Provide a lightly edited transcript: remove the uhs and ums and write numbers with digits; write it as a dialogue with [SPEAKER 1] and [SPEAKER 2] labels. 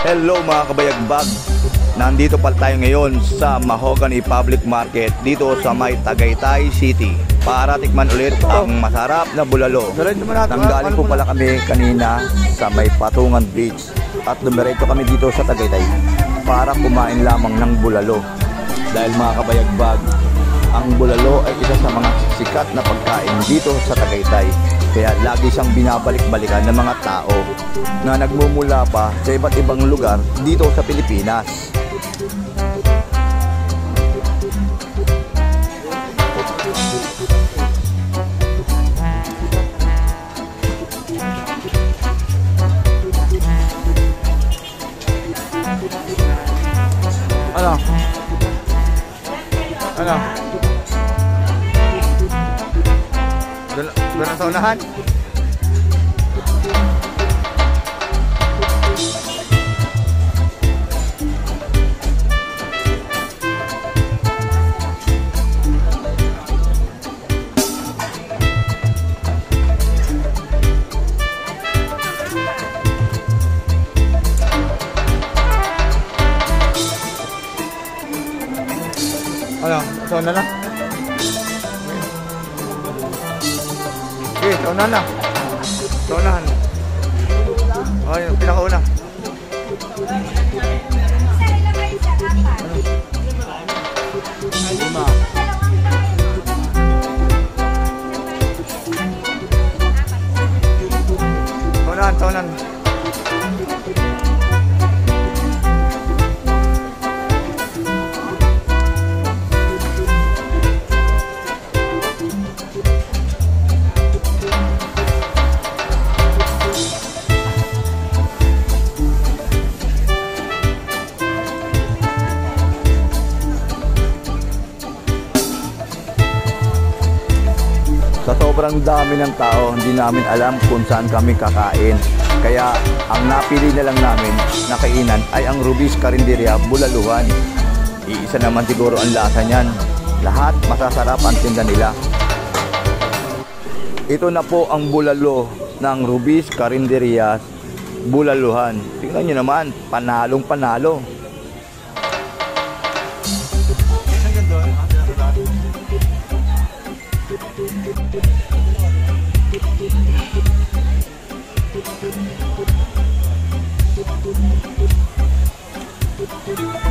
[SPEAKER 1] Hello mga kabayagbag, nandito pala tayo ngayon sa Mahogany Public Market dito sa may Tagaytay City para tikman ulit ang masarap na bulalo. Nanggaling po pala kami kanina sa may Patungan Beach at dumiretso kami dito sa Tagaytay para kumain lamang ng bulalo. Dahil mga kabayagbag, ang bulalo ay isa sa mga sikat na pagkain dito sa Tagaytay. Kaya lagi siyang binabalik-balikan ng mga tao na nagmumula pa sa iba't ibang lugar dito sa Pilipinas. Ano? Ano? Doon sa unahan? Ano? Sa una na? Okay, sa una na. Sa unahan. O, yung pinakauna. Lima. Sa unahan, sa unahan. Sa sobrang dami ng tao, hindi namin alam kung saan kami kakain. Kaya ang napili na lang namin na kainan ay ang Rubis Carinderia Bulaluhan. Iisa naman siguro ang lasa niyan. Lahat masasarap ang tinda nila. Ito na po ang bulalo ng Rubis Carinderia Bulaluhan. Tingnan nyo naman, panalong panalo.
[SPEAKER 2] Thank you.